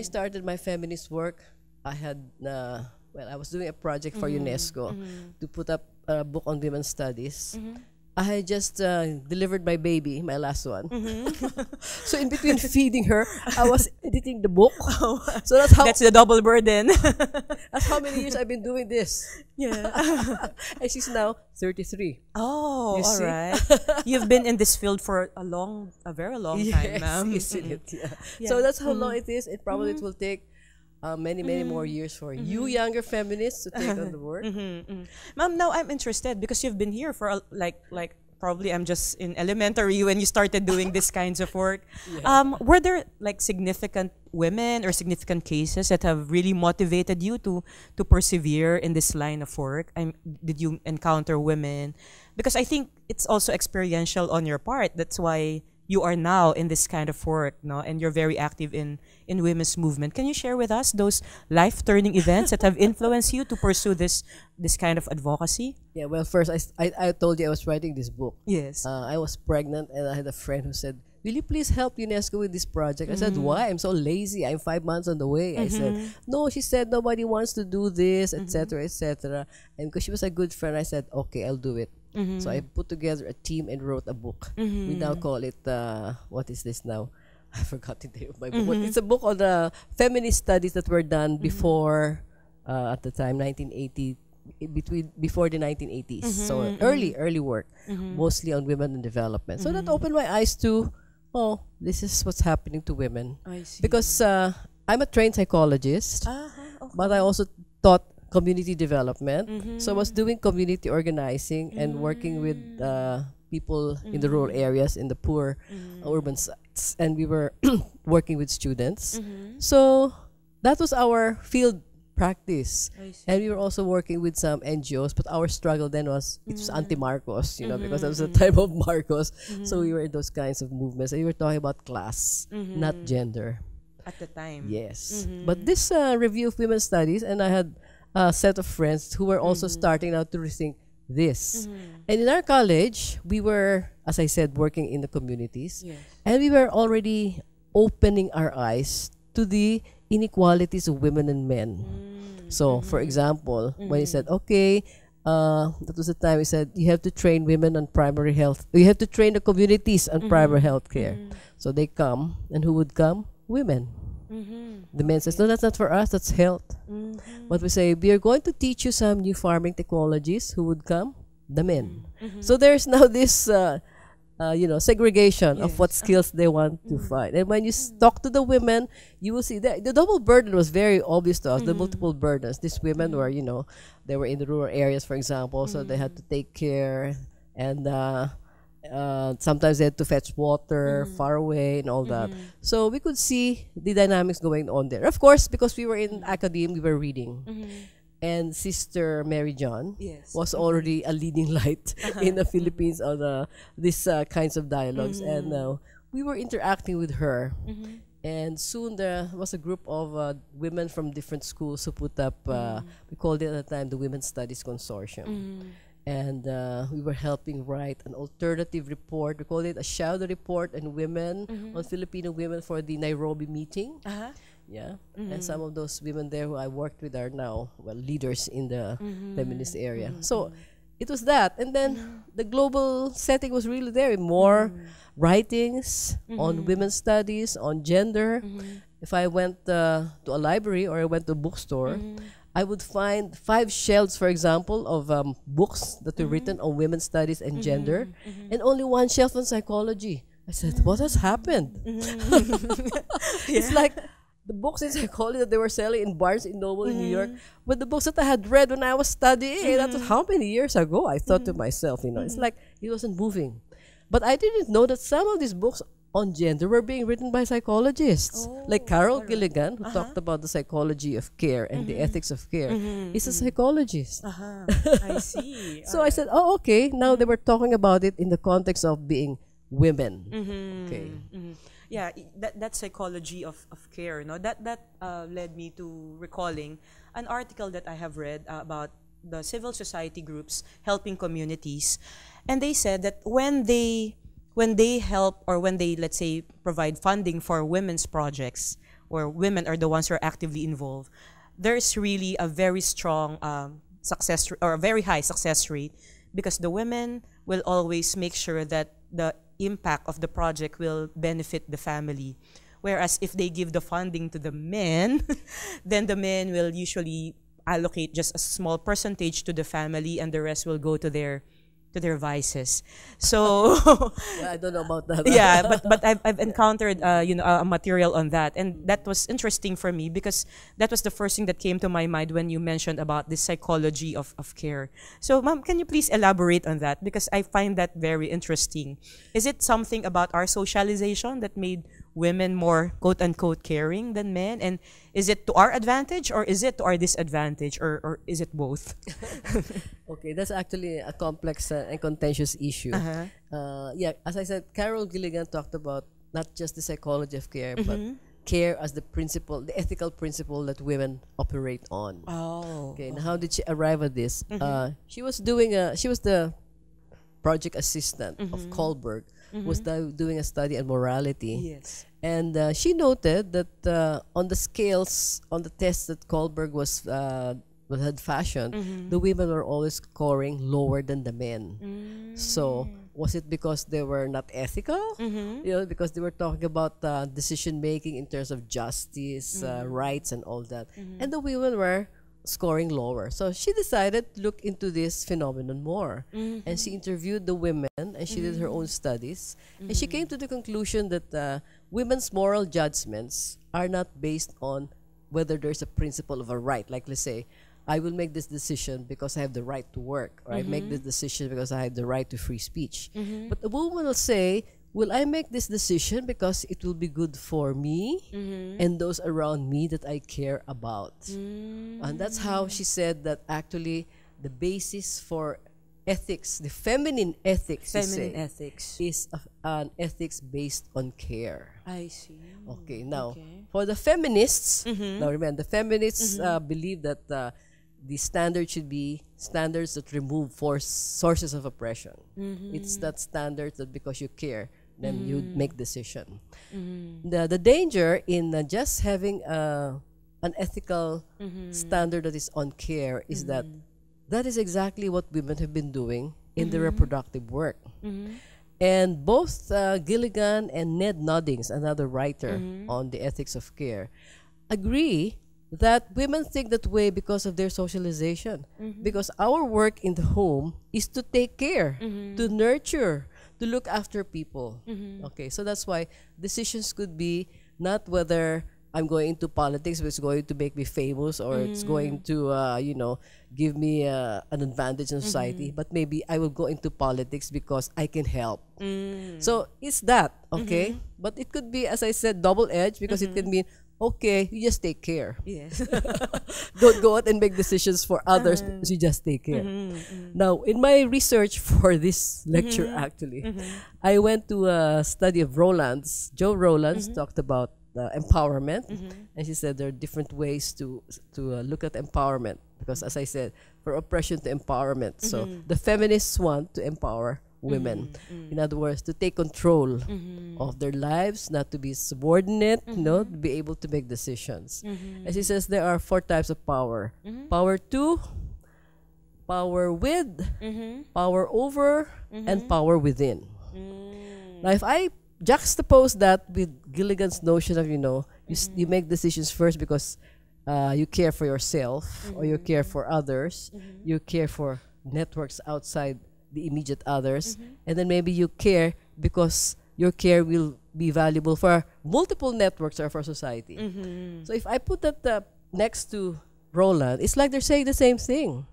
started my feminist work, I had, well, I was doing a project for UNESCO to put up a book on women's studies. I had just delivered my baby, my last one. So in between feeding her, I was editing the book. So That's the double burden. that's how many years I've been doing this. Yeah. And she's now 33. Oh, You all see? right. You've been in this field for a very long time, ma'am. Isn't it? Yeah. Yeah. So that's how long it is. It probably it will take many more years for you younger feminists to take on the work. Ma'am, now I'm interested because you've been here for like probably I'm just in elementary when you started doing these kinds of work. Were there like significant women or significant cases that have really motivated you to persevere in this line of work? Did you encounter women? Because I think it's also experiential on your part. That's why you are now in this kind of work, no? And you're very active in women's movement. Can you share with us those life-turning events that have influenced you to pursue this kind of advocacy? Yeah, well, first, I told you I was writing this book. Yes. I was pregnant, and I had a friend who said, will you please help UNESCO with this project? I said, why? I'm so lazy. I'm 5 months on the way. I said, no, she said, nobody wants to do this, etc., etc. And because she was a good friend, I said, okay, I'll do it. So I put together a team and wrote a book. We now call it, what is this now? I forgot the name of my book. It's a book on the feminist studies that were done before, at the time, 1980, before the 1980s. So early work, mostly on women and development. So that opened my eyes to, oh, this is what's happening to women. I see. Because I'm a trained psychologist, but I also taught community development. So I was doing community organizing and working with people in the rural areas, in the poor urban sites. And we were working with students. So that was our field practice. And we were also working with some NGOs, but our struggle then was, it was anti-Marcos, you know, because that was the time of Marcos. So we were in those kinds of movements. And we were talking about class, not gender. At the time. Yes. But this review of women's studies, and I had a set of friends who were also starting now to rethink this. And in our college, we were, as I said, working in the communities. And we were already opening our eyes to the inequalities of women and men. So, for example, when he said, okay, that was the time he said, you have to train women on primary health. You have to train the communities on primary health care. So they come, and who would come? Women. The men says, no, that's not for us, that's health. But we say, we are going to teach you some new farming technologies. Who would come? The men. So there's now this, segregation of what skills they want to find. And when you talk to the women, you will see that the double burden was very obvious to us, the multiple burdens. These women were, they were in the rural areas, for example, so they had to take care, and sometimes they had to fetch water far away and all that. So we could see the dynamics going on there. Of course, because we were in academia, we were reading. And Sister Mary John was already a leading light in the Philippines on these kinds of dialogues. And we were interacting with her. And soon there was a group of women from different schools who put up, we called it at the time the Women's Studies Consortium. And we were helping write an alternative report. We called it a shadow report on women, on Filipino women for the Nairobi meeting. Yeah. And some of those women there who I worked with are now, well, leaders in the feminist area. So it was that. And then the global setting was really there. More writings on women's studies, on gender. If I went to a library or I went to a bookstore, I would find 5 shelves, for example, of books that were written on women's studies and gender, and only 1 shelf on psychology. I said, what has happened? It's like the books in psychology that they were selling in Barnes and Noble in New York, but the books that I had read when I was studying, that was how many years ago? I thought to myself, it's like it wasn't moving. But I didn't know that some of these books on gender were being written by psychologists. Like Carol Gilligan, who talked about the psychology of care and the ethics of care, is a psychologist. I see. So I said, oh, okay. Now they were talking about it in the context of being women. Okay. Yeah, that psychology of care, that led me to recalling an article that I have read about the civil society groups helping communities. And they said that when they help, or when they, let's say, provide funding for women's projects, or women are the ones who are actively involved, there's really a very strong or a very high success rate, because the women will always make sure that the impact of the project will benefit the family. Whereas if they give the funding to the men, then the men will usually allocate just a small percentage to the family, and the rest will go to their vices. So Yeah, I don't know about that. yeah, but I've encountered a material on that, and that was interesting for me, because that was the first thing that came to my mind when you mentioned about the psychology of care. So ma'am, can you please elaborate on that, because I find that very interesting. Is it something about our socialization that made women more quote unquote caring than men, and is it to our advantage or is it to our disadvantage, or is it both? Okay, that's actually a complex and contentious issue. Yeah, as I said, Carol Gilligan talked about not just the psychology of care, but care as the principle, the ethical principle that women operate on. Oh. Okay, and how did she arrive at this? She was the project assistant of Kohlberg, was doing a study on morality. Yes. And she noted that on the scales, on the tests that Kohlberg had fashioned, the women were always scoring lower than the men. So was it because they were not ethical? Because they were talking about decision making in terms of justice, rights, and all that, and the women were scoring lower. So she decided to look into this phenomenon more, and she interviewed the women, and she did her own studies, and she came to the conclusion that women's moral judgments are not based on whether there's a principle of a right. Like, let's say, I will make this decision because I have the right to work, or I make this decision because I have the right to free speech. But the woman will say, will I make this decision because it will be good for me and those around me that I care about? And that's how she said that actually the basis for ethics, the feminine ethics, is an ethics based on care. I see. Okay, now for the feminists, now remember, the feminists believe that the standard should be standards that remove sources of oppression. It's that standard that because you care, then you make decision. The danger in just having an ethical standard that is on care is that is exactly what women have been doing in the reproductive work. And both Gilligan and Ned Noddings, another writer on the ethics of care, agree that women think that way because of their socialization. Because our work in the home is to take care, to nurture, to look after people. Okay, so that's why decisions could be not whether I'm going into politics, which is going to make me famous, or it's going to, give me an advantage in society, but maybe I will go into politics because I can help. So it's that, okay? But it could be, as I said, double-edged, because it can mean, okay, you just take care. Yes. Don't go out and make decisions for others, because you just take care. Now, in my research for this lecture, actually, I went to a study of Rowlands. Joe Rowlands talked about empowerment, and she said there are different ways to look at empowerment, because as I said, for oppression to empowerment. So the feminists want to empower women. In other words, to take control of their lives, not to be subordinate, to be able to make decisions. And she says there are 4 types of power. Power to, power with, power over, and power within. Now, if I juxtapose that with Gilligan's notion of, you make decisions first because you care for yourself, or you care for others, you care for networks outside the immediate others, and then maybe you care because your care will be valuable for multiple networks or for society. So if I put that next to Roland, it's like they're saying the same thing,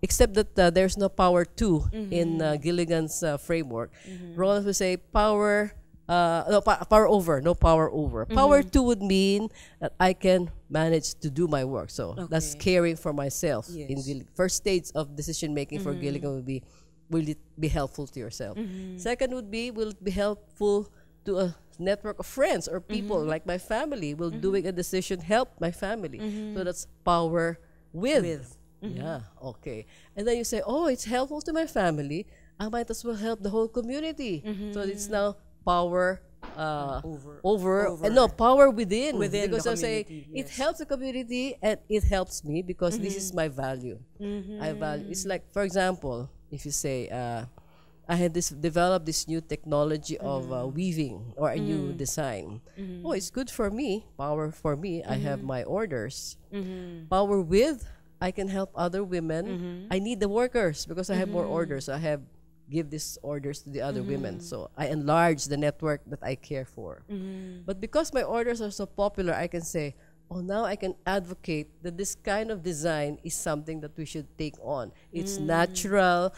except that there's no power to in Gilligan's framework. Roland would say power power over, no power over. Power to would mean that I can manage to do my work. So that's caring for myself. Yes. In the first stage of decision making for Gilligan would be, will it be helpful to yourself? Second would be, will it be helpful to a network of friends or people like my family? Will doing a decision help my family? So that's power with. Yeah, okay. And then you say, oh, it's helpful to my family. I might as well help the whole community. So it's now power no, power within. Within Because the I say community, it yes. helps the community and it helps me because this is my value. I value. It's like, for example, if you say, I had developed this new technology of weaving or a new design. Oh, it's good for me. Power for me. I have my orders. Power with, I can help other women. I need the workers because I have more orders. I have give these orders to the other women. So I enlarge the network that I care for. But because my orders are so popular, I can say, oh, now I can advocate that this kind of design is something that we should take on. It's natural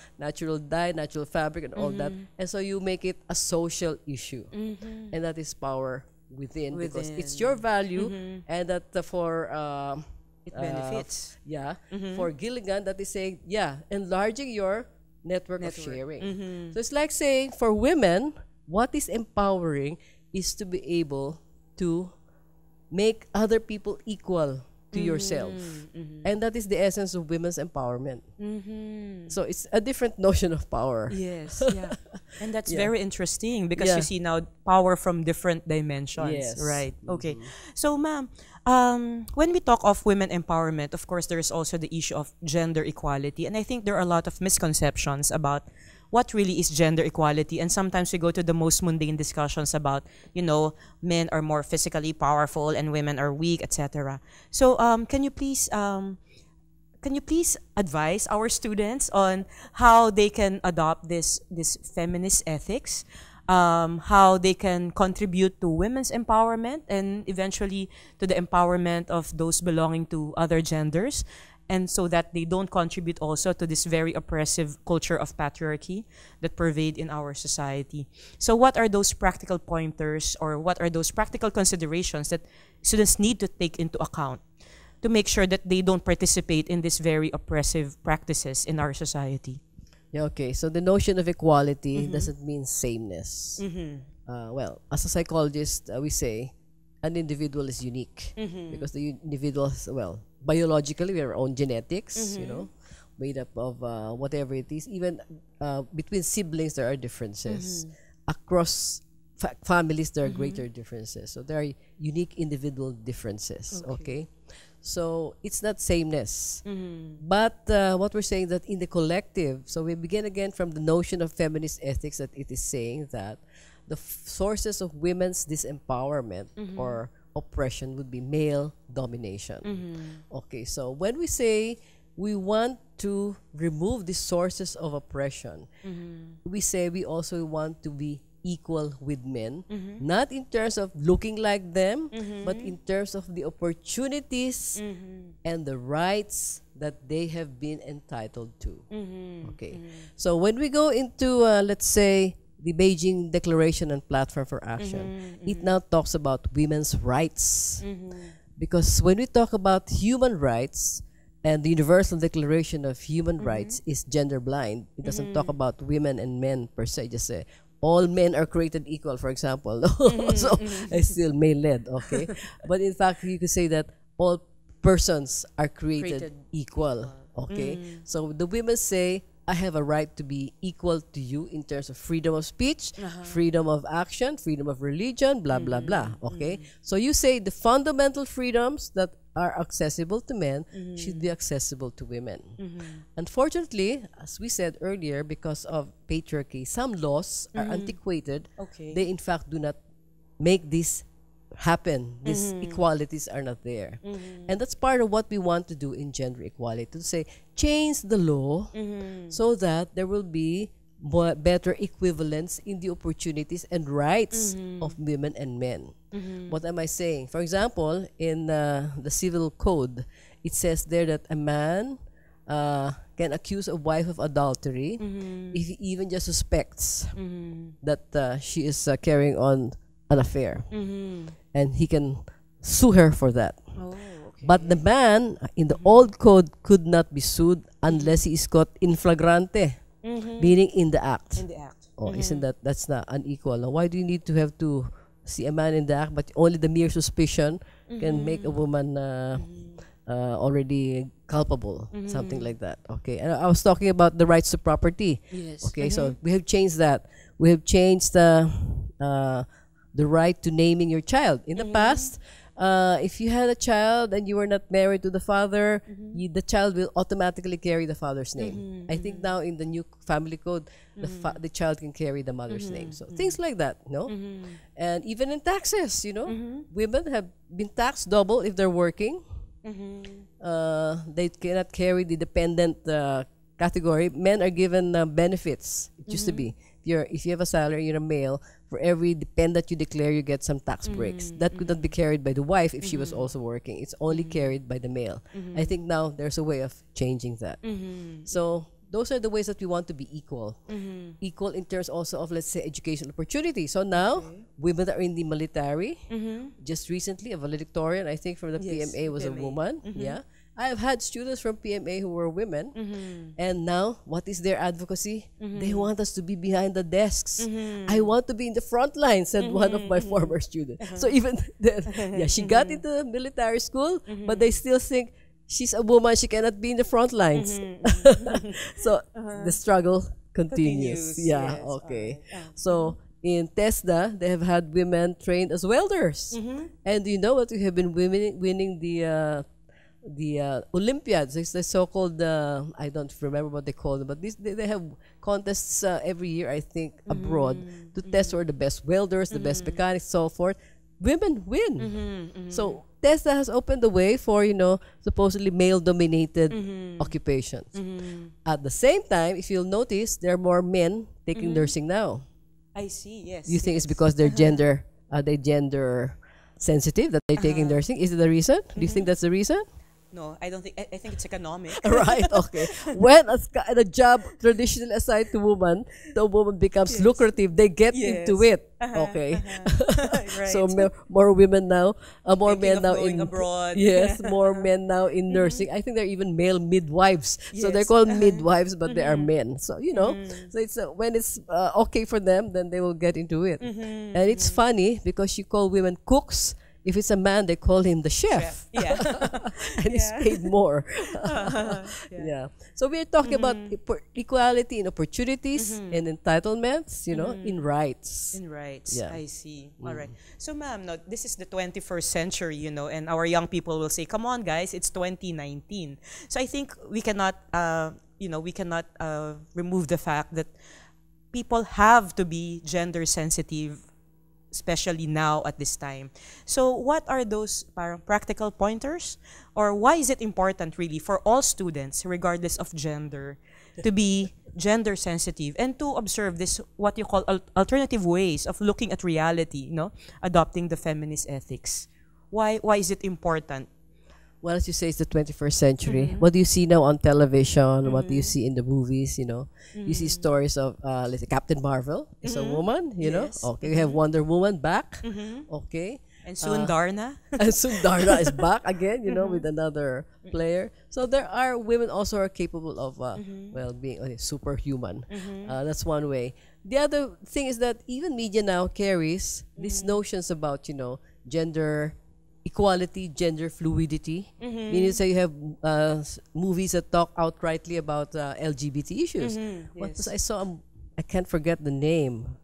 dye, natural fabric, and all that. And so you make it a social issue. And that is power within. Because it's your value, and that for It benefits. for Gilligan, that is saying, enlarging your network of sharing. So it's like saying, for women, what is empowering is to be able to make other people equal to yourself. And that is the essence of women's empowerment. So it's a different notion of power. Yes, yeah. And that's very interesting because you see now power from different dimensions. Yes. Right. Okay. So, ma'am, when we talk of women empowerment, of course, there is also the issue of gender equality. And I think there are a lot of misconceptions about what really is gender equality. And sometimes we go to the most mundane discussions about, you know, men are more physically powerful and women are weak, etc. So can you please advise our students on how they can adopt this feminist ethics, how they can contribute to women's empowerment and eventually to the empowerment of those belonging to other genders, and so that they don't contribute also to this very oppressive culture of patriarchy that pervade in our society. So what are those practical pointers, or what are those practical considerations that students need to take into account to make sure that they don't participate in these very oppressive practices in our society? Yeah, okay. So the notion of equality doesn't mean sameness. Well, as a psychologist, we say an individual is unique because the individual, well, biologically we have our own genetics, you know, made up of whatever it is. Even between siblings there are differences. Across families there are greater differences. So there are unique individual differences. Okay. So it's not sameness. But what we're saying that in the collective, so we begin again from the notion of feminist ethics, that it is saying that the sources of women's disempowerment or oppression would be male domination. Okay, so when we say we want to remove the sources of oppression, we say we also want to be equal with men, not in terms of looking like them, but in terms of the opportunities and the rights that they have been entitled to. Okay, so when we go into, let's say, the Beijing Declaration and Platform for Action, it now talks about women's rights. Because when we talk about human rights, and the Universal Declaration of Human Rights is gender blind, it doesn't talk about women and men per se, just say, all men are created equal, for example. So it's still male-led, okay? But in fact, you could say that all persons are created equal, okay? So the women say, I have a right to be equal to you in terms of freedom of speech, freedom of action, freedom of religion, blah, blah, blah, okay? So you say the fundamental freedoms that are accessible to men should be accessible to women. Unfortunately, as we said earlier, because of patriarchy, some laws are antiquated. They in fact do not make this happen. These equalities are not there. And that's part of what we want to do in gender equality, to say, change the law so that there will be better equivalence in the opportunities and rights of women and men. What am I saying? For example, in the civil code, it says there that a man can accuse a wife of adultery if he even just suspects that she is carrying on an affair, and he can sue her for that. But the man in the old code could not be sued unless he is caught in flagrante, meaning in the act. Oh, isn't that's not unequal? Now, why do you need to have to see a man in the act, but only the mere suspicion can make a woman already culpable, something like that? Okay, and I was talking about the rights to property. Okay, so we have changed that. We have changed the the right to naming your child. In the past, if you had a child and you were not married to the father, the child will automatically carry the father's name. I think now in the new family code, the child can carry the mother's name. So things like that, no? And even in taxes, you know, women have been taxed double if they're working. They cannot carry the dependent category. Men are given benefits. It used to be if you have a salary, you're a male. For every dependent you declare, you get some tax breaks. That could not be carried by the wife if she was also working. It's only carried by the male. I think now there's a way of changing that. So those are the ways that we want to be equal. Equal in terms also of, let's say, educational opportunity. So now, women are in the military. Just recently, a valedictorian, I think, from the PMA was a woman. Yeah. I've had students from PMA who were women. And now, what is their advocacy? They want us to be behind the desks. I want to be in the front line, said one of my former students. So even then, yeah, she got into military school, but they still think, she's a woman, she cannot be in the front lines. So the struggle continues. Yeah, yes, okay. So in TESDA, they have had women trained as welders. And you know what? We have been winning the Olympiads. It's the so-called, I don't remember what they call them, but they have contests every year, I think, abroad to test who are the best welders, the best mechanics, so forth. Women win. So TESDA has opened the way for, you know, supposedly male-dominated occupations. At the same time, if you'll notice, there are more men taking nursing now. I see, yes. You think it's because they're gender sensitive that they're taking nursing? Is it the reason? Do you think that's the reason? No, I don't think. I think it's economic. Right, okay. When a job traditionally assigned to woman, the woman becomes lucrative, they get into it. Okay. Right. So more women now, more Thinking men of now going in abroad. Yes, more men now in nursing. I think they're even male midwives. So they're called midwives, but they are men. So you know, so it's when it's okay for them, then they will get into it. And it's funny because you call women cooks. If it's a man, they call him the chef. Yeah. And he's paid more. Yeah. So we're talking about equality in opportunities and entitlements, you know, in rights. In rights. Yeah. I see. All right. So, ma'am, no, this is the 21st century, you know, and our young people will say, come on, guys, it's 2019. So I think we cannot, remove the fact that people have to be gender sensitive, especially now at this time. So what are those practical pointers, or why is it important really for all students, regardless of gender, to be gender sensitive and to observe this, what you call alternative ways of looking at reality, you know, adopting the feminist ethics? Why is it important? Well, as you say, it's the 21st century. What do you see now on television? What do you see in the movies, you know? You see stories of, let's say, Captain Marvel is a woman, you know? Okay, we have Wonder Woman back. Okay. And soon Darna. And soon Darna is back again, you know, with another player. So there are women also are capable of, well, being superhuman. That's one way. The other thing is that even media now carries these notions about, you know, gender equality, gender fluidity. Meaning, say you have movies that talk outrightly about LGBT issues. What was I saw? I can't forget the name.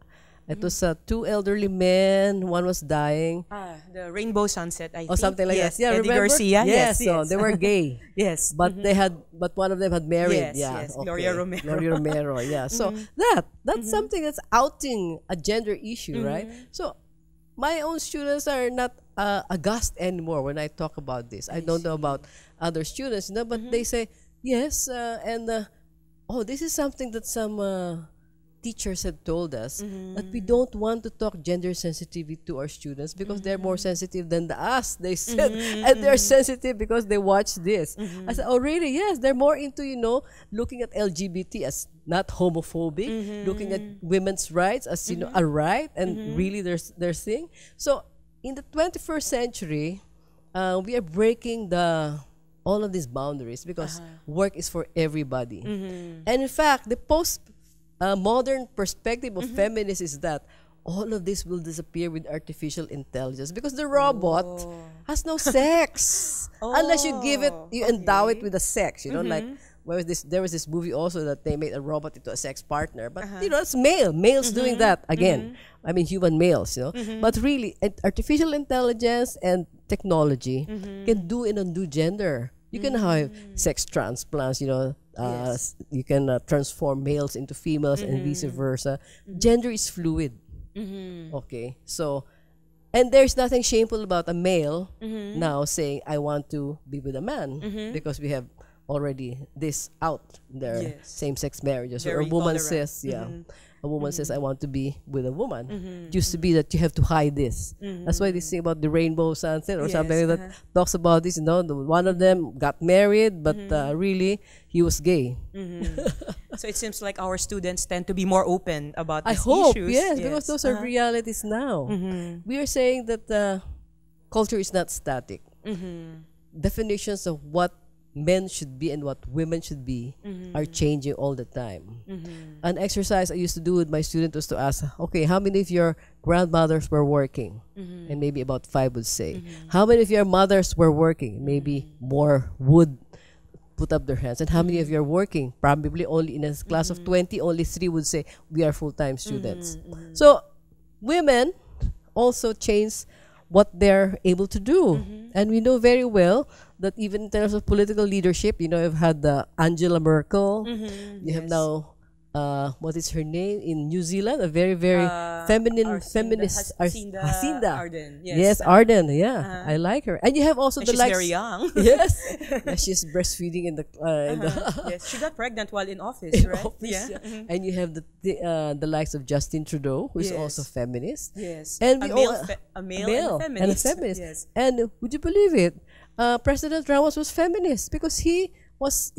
It was two elderly men. One was dying. The Rainbow Sunset, I think. Or something like that. Yeah, Eddie remember? Garcia. Yes, so they were gay. Yes. But but one of them had married. Yes. Okay. Gloria Romero. Gloria Romero, yeah. So that's something that's outing a gender issue, right? So my own students are not aghast anymore when I talk about this. I don't know about other students, you know, but they say, yes, this is something that some teachers had told us, that we don't want to talk gender sensitivity to our students because they're more sensitive than us, they said. And they're sensitive because they watch this. I said, oh, really? Yes, they're more into, you know, looking at LGBT as not homophobic, looking at women's rights as, you know, a right, and really their thing. So in the 21st century, we are breaking all of these boundaries because work is for everybody. And in fact, the modern perspective of feminists is that all of this will disappear with artificial intelligence because the robot has no sex unless you give it, you endow it with a sex, you know, like there was this movie also that they made a robot into a sex partner, but you know, it's males doing that again. I mean, human males, you know. But really, artificial intelligence and technology can do and undo gender. You can have sex transplants, you know. You can transform males into females and vice versa. Gender is fluid. Okay, so, and there's nothing shameful about a male now saying, I want to be with a man, because we have already this out there, same-sex marriages. Very or a woman tolerant. Says, a woman says, I want to be with a woman. It used to be that you have to hide this. That's why they say about the rainbow sunset or something like that talks about this. You know, one of them got married, but really he was gay. So it seems like our students tend to be more open about these issues. Yes, because those are realities now. We are saying that culture is not static. Definitions of what men should be and what women should be are changing all the time. An exercise I used to do with my students was to ask, okay, how many of your grandmothers were working? And maybe about 5 would say. How many of your mothers were working? Maybe more would put up their hands. And how many of you are working? Probably only in a class of 20, only 3 would say, we are full-time students. So women also change what they're able to do. And we know very well that even in terms of political leadership, you know, you've had Angela Merkel. You have now, what is her name in New Zealand? A very, very feminist Jacinda Ardern. Yes, Ardern. Yeah, I like her. And you have also and the she's likes. very young. Yes, yeah, she's breastfeeding in the. Yes, she got pregnant while in office, right? And you have the likes of Justin Trudeau, who is also feminist. Yes, and a male and a feminist. Yes. And would you believe it? President Ramos was feminist because he was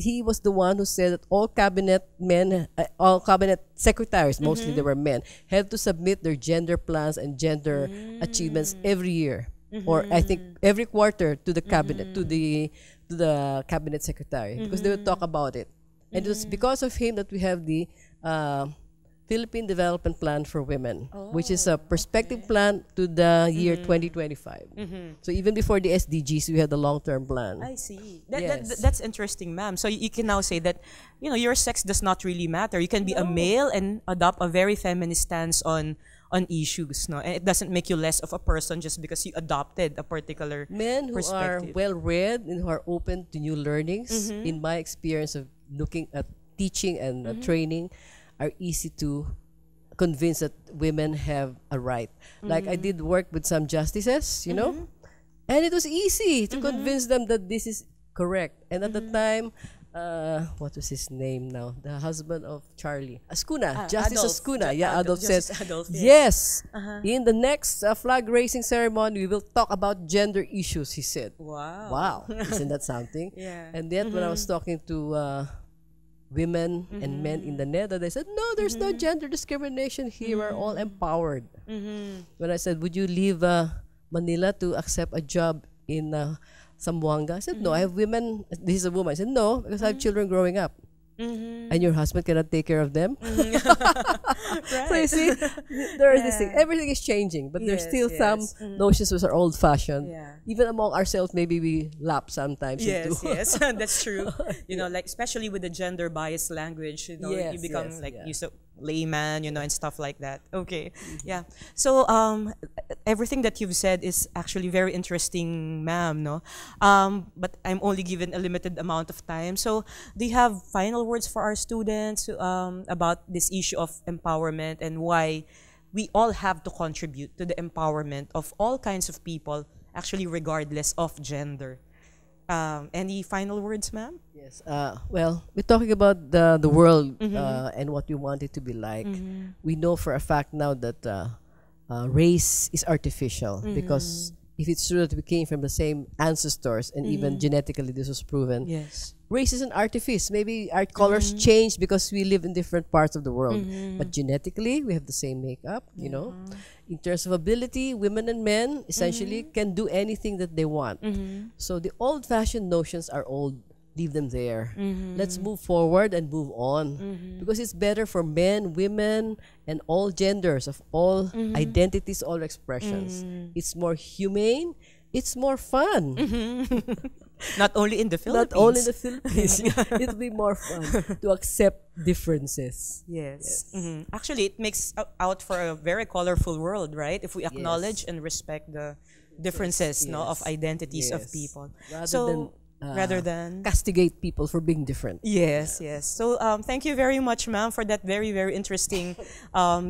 the one who said that all cabinet secretaries, mostly they were men, have to submit their gender plans and gender achievements every year, or I think every quarter to the cabinet, to the cabinet secretary, because they would talk about it. And it was because of him that we have the Philippine Development Plan for Women, which is a perspective plan to the year 2025. So even before the SDGs, we had the long-term plan. I see. That's interesting, ma'am. So you can now say that, you know, your sex does not really matter. You can be a male and adopt a very feminist stance on issues, no? And it doesn't make you less of a person just because you adopted a particular men who are well-read and who are open to new learnings. In my experience of looking at teaching and training, are easy to convince that women have a right. Like I did work with some justices, you know, and it was easy to convince them that this is correct. And at the time, what was his name now? The husband of Charlie. Ascuna, Justice Ascuna. Yeah, Adolf said, yes, in the next flag raising ceremony, we will talk about gender issues, he said. Wow. Isn't that something? And then when I was talking to women and men in the NEDA, they said, no, there's no gender discrimination here. We're all empowered. When I said, would you leave Manila to accept a job in Zamboanga? I said, no, I have women. This is a woman. I said, no, because I have children growing up. And your husband cannot take care of them. So you see, there is this thing. Everything is changing, but there's still some notions which are old-fashioned. Even among ourselves, maybe we lap sometimes. Yes, that's true. You know, like especially with the gender-biased language, you know, you become like you so layman, you know, and stuff like that. Okay, So everything that you've said is actually very interesting, ma'am. No, but I'm only given a limited amount of time. So do you have final words for our students about this issue of empowerment and why we all have to contribute to the empowerment of all kinds of people, actually regardless of gender? Any final words, ma'am? Yes. Well, we're talking about the world and what we want it to be like. We know for a fact now that race is artificial because if it's true that we came from the same ancestors and even genetically this was proven, race is an artifice. Maybe our colors change because we live in different parts of the world. But genetically, we have the same makeup, you know. In terms of ability, women and men essentially can do anything that they want. So the old-fashioned notions are old. Leave them there. Let's move forward and move on. Because it's better for men, women, and all genders of all identities, all expressions. It's more humane. It's more fun. Not only in the Philippines. Not only in the Philippines. It'll be more fun to accept differences. Yes. Actually, it makes out for a very colorful world, right? If we acknowledge and respect the differences, no, of identities of people. Rather than castigate people for being different. Yes. So thank you very much, ma'am, for that very, very interesting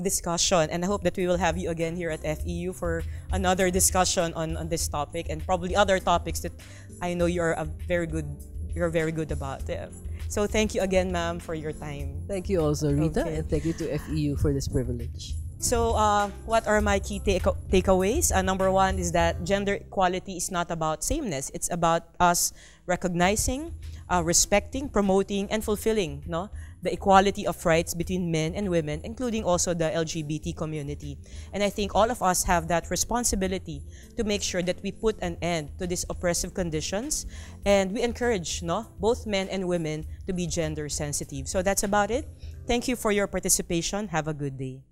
discussion. And I hope that we will have you again here at FEU for another discussion on this topic and probably other topics that I know you're very good about. Yeah. So thank you again, ma'am, for your time. Thank you also, Rita, and thank you to FEU for this privilege. So what are my key takeaways? Number one is that gender equality is not about sameness. It's about us recognizing, respecting, promoting, and fulfilling the equality of rights between men and women, including also the LGBT community. And I think all of us have that responsibility to make sure that we put an end to these oppressive conditions, and we encourage both men and women to be gender sensitive. So that's about it. Thank you for your participation. Have a good day.